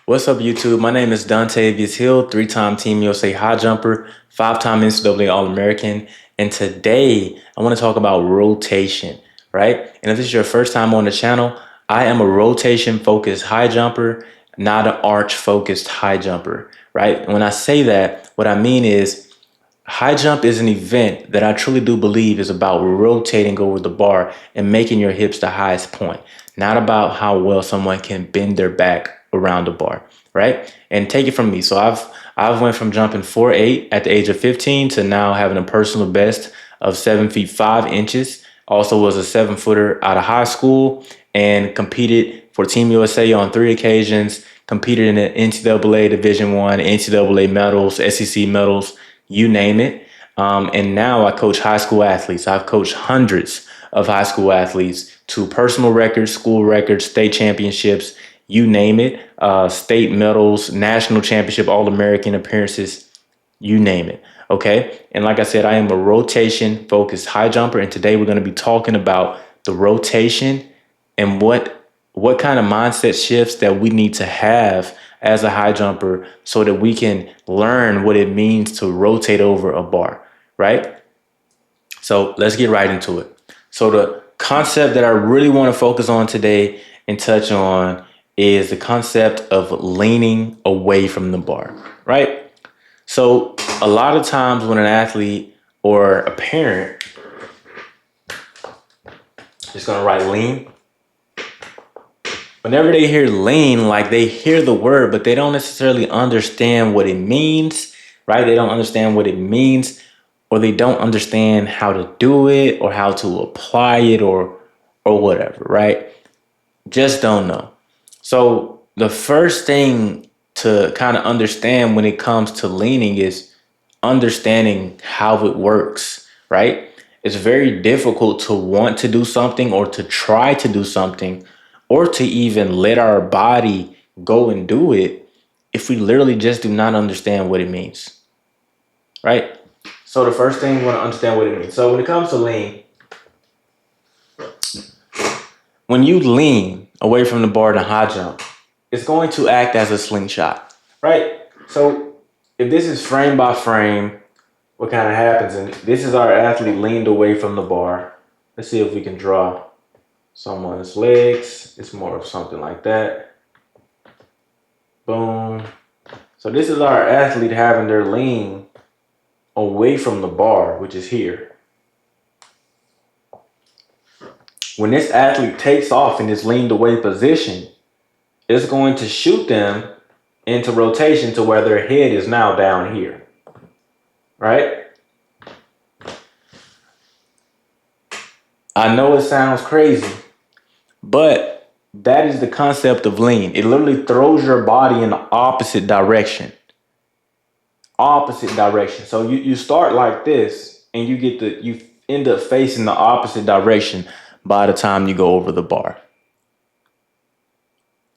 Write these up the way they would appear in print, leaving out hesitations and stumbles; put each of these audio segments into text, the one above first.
What's up, YouTube? My name is Dontavious Hill, three-time Team USA high jumper, five-time NCAA All-American, and today I want to talk about rotation, right? And if this is your first time on the channel, I am a rotation-focused high jumper, not an arch-focused high jumper, right? And when I say that, what I mean is high jump is an event that I truly do believe is about rotating over the bar and making your hips the highest point, not about how well someone can bend their back around the bar, right? And take it from me. So I've went from jumping 4'8" at the age of 15 to now having a personal best of 7 feet 5 inches. Also was a 7-footer out of high school and competed for Team USA on 3 occasions, competed in the NCAA Division I, NCAA medals, SEC medals, you name it. And now I coach high school athletes. I've coached hundreds of high school athletes to personal records, school records, state championships, you name it, state medals, national championship, All-American appearances, you name it. Okay. And like I said, I am a rotation focused high jumper. And today we're going to be talking about the rotation and what kind of mindset shifts that we need to have as a high jumper so that we can learn what it means to rotate over a bar, right? So let's get right into it. So the concept that I really want to focus on today and touch on is the concept of leaning away from the bar, right? So a lot of times when an athlete or a parent is going to write lean, whenever they hear lean, like they hear the word, but they don't necessarily understand what it means, right? They don't understand what it means, or they don't understand how to do it or how to apply it or whatever, right? Just don't know. So the first thing to kind of understand when it comes to leaning is understanding how it works, right? It's very difficult to want to do something or to try to do something or to even let our body go and do it if we literally just do not understand what it means, right? So the first thing we want to understand what it means. So when it comes to lean, when you lean away from the bar to high jump, it's going to act as a slingshot, right? So if this is frame by frame, what kind of happens, and this is our athlete leaned away from the bar. Let's see if we can draw someone's legs. It's more of something like that. Boom. So this is our athlete having their lean away from the bar, which is here. When this athlete takes off in this leaned away position, it's going to shoot them into rotation to where their head is now down here, right? I know it sounds crazy, but that is the concept of lean. It literally throws your body in the opposite direction. Opposite direction. So you start like this and you end up facing the opposite direction by the time you go over the bar.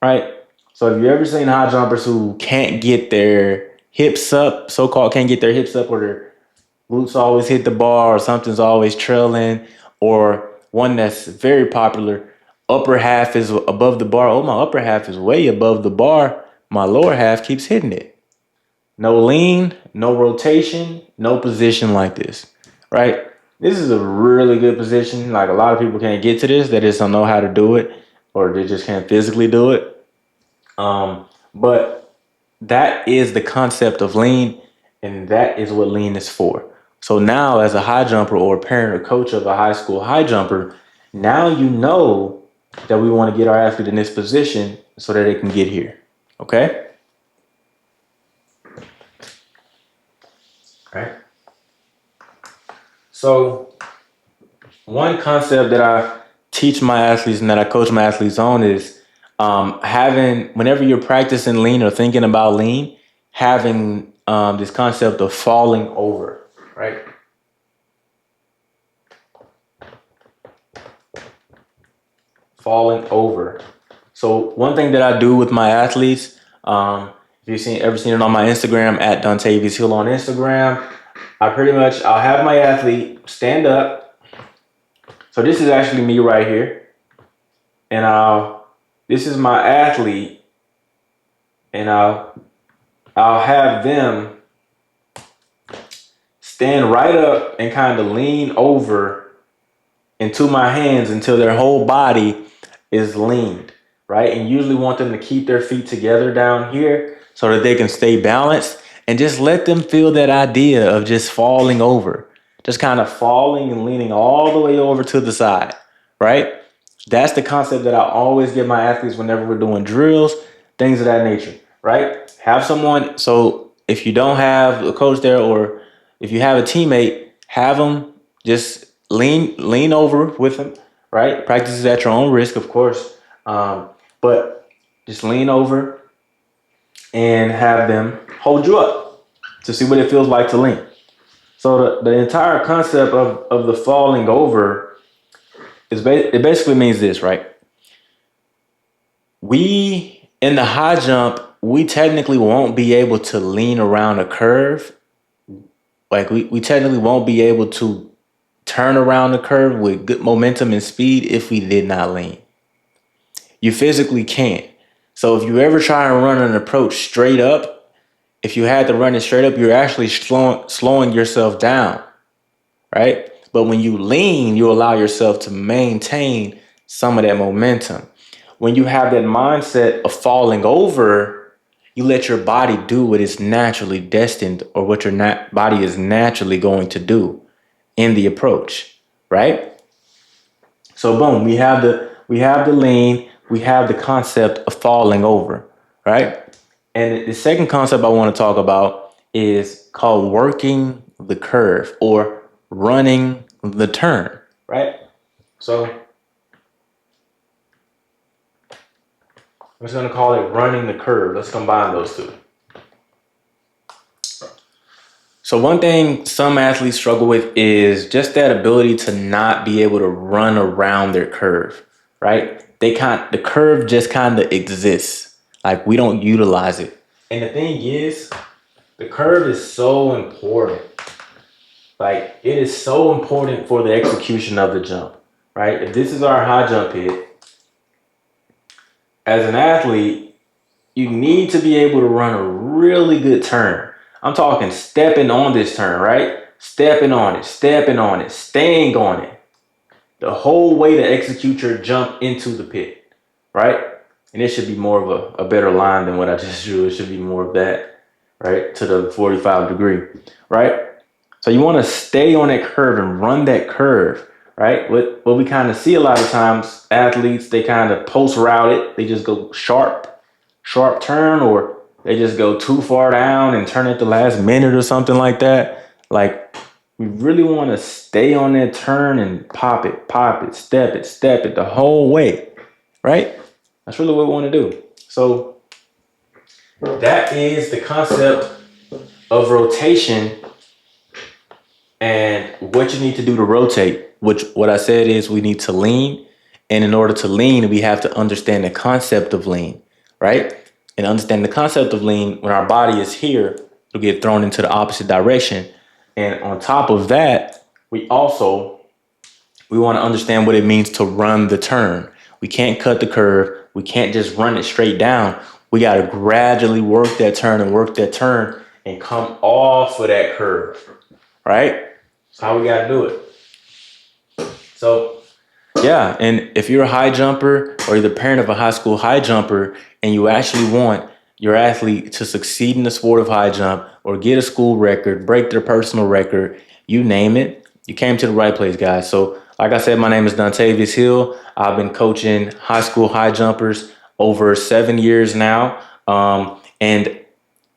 Right? So have you ever seen high jumpers who can't get their hips up, so-called can't get their hips up, or their glutes always hit the bar, or something's always trailing, or one that's very popular, upper half is above the bar. Oh, my upper half is way above the bar. My lower half keeps hitting it. No lean, no rotation, no position like this, right? This is a really good position. Like a lot of people can't get to this. They just don't know how to do it, or they just can't physically do it. But that is the concept of lean, and that is what lean is for. So now as a high jumper or a parent or coach of a high school high jumper, now you know that we want to get our athlete in this position so that they can get here. Okay? Right. So one concept that I teach my athletes and that I coach my athletes on is having, whenever you're practicing lean or thinking about lean, having this concept of falling over, right? Falling over. So one thing that I do with my athletes, if you've ever seen it on my Instagram at Dontavious Hill on Instagram, I'll have my athlete stand up. So this is actually me right here. And this is my athlete and I'll have them stand right up and kind of lean over into my hands until their whole body is leaned, right? And usually want them to keep their feet together down here so that they can stay balanced, and just let them feel that idea of just falling over, just kind of falling and leaning all the way over to the side, right? That's the concept that I always give my athletes whenever we're doing drills, things of that nature, right? Have someone, so if you don't have a coach there, or if you have a teammate, have them just lean over with them, right? Practice is at your own risk, of course, but just lean over and have them hold you up to see what it feels like to lean. So the entire concept of the falling over it basically means this, right? We, in the high jump, we technically won't be able to lean around a curve. Like we technically won't be able to turn around the curve with good momentum and speed if we did not lean. You physically can't. So if you ever try and run an approach straight up, if you had to run it straight up, you're actually slowing yourself down, right? But when you lean, you allow yourself to maintain some of that momentum. When you have that mindset of falling over, you let your body do what is naturally destined, or what your body is naturally going to do in the approach, right? So boom, we have the lean, we have the concept of falling over, right? And the second concept I want to talk about is called working the curve, or running the turn, right? So I'm just going to call it running the curve. Let's combine those two. So one thing some athletes struggle with is just that ability to not be able to run around their curve, right? The curve just kind of exists. Like, we don't utilize it. And the thing is, the curve is so important. Like, it is so important for the execution of the jump, right? If this is our high jump hit, as an athlete, you need to be able to run a really good turn. I'm talking stepping on this turn, right? Stepping on it, staying on it. The whole way to execute your jump into the pit, right? And it should be more of a better line than what I just drew. It should be more of that, right? To the 45 degree, right? So you want to stay on that curve and run that curve, right? What we kind of see a lot of times, athletes, they kind of post route it. They just go sharp turn, or they just go too far down and turn at the last minute or something like that. Like, we really want to stay on that turn and pop it, step it the whole way, right? That's really what we want to do. So that is the concept of rotation and what you need to do to rotate. Which, what I said is, we need to lean. And in order to lean, we have to understand the concept of lean, right? And understand the concept of lean, when our body is here, it'll get thrown into the opposite direction. And on top of that, we want to understand what it means to run the turn. We can't cut the curve. We can't just run it straight down. We got to gradually work that turn and come off of that curve, right? That's how we got to do it. So, yeah, and if you're a high jumper, or you're the parent of a high school high jumper, and you actually want your athlete to succeed in the sport of high jump, or get a school record, break their personal record, you name it, you came to the right place, guys. So, like I said, my name is Dontavious Hill. I've been coaching high school high jumpers over 7 years now. And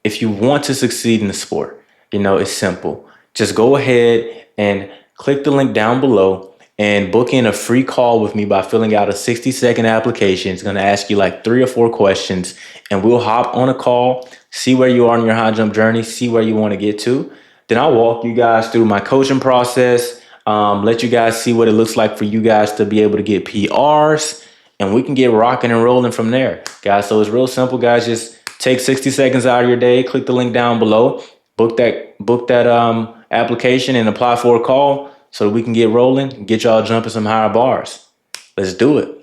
if you want to succeed in the sport, it's simple. Just go ahead and click the link down below and book in a free call with me by filling out a 60-second application. It's going to ask you like 3 or 4 questions, and we'll hop on a call, see where you are in your high jump journey, see where you want to get to. Then I'll walk you guys through my coaching process, let you guys see what it looks like for you guys to be able to get PRs, and we can get rocking and rolling from there, guys. So it's real simple, guys. Just take 60 seconds out of your day, click the link down below, book that application, and apply for a call so that we can get rolling and get y'all jumping some higher bars. Let's do it.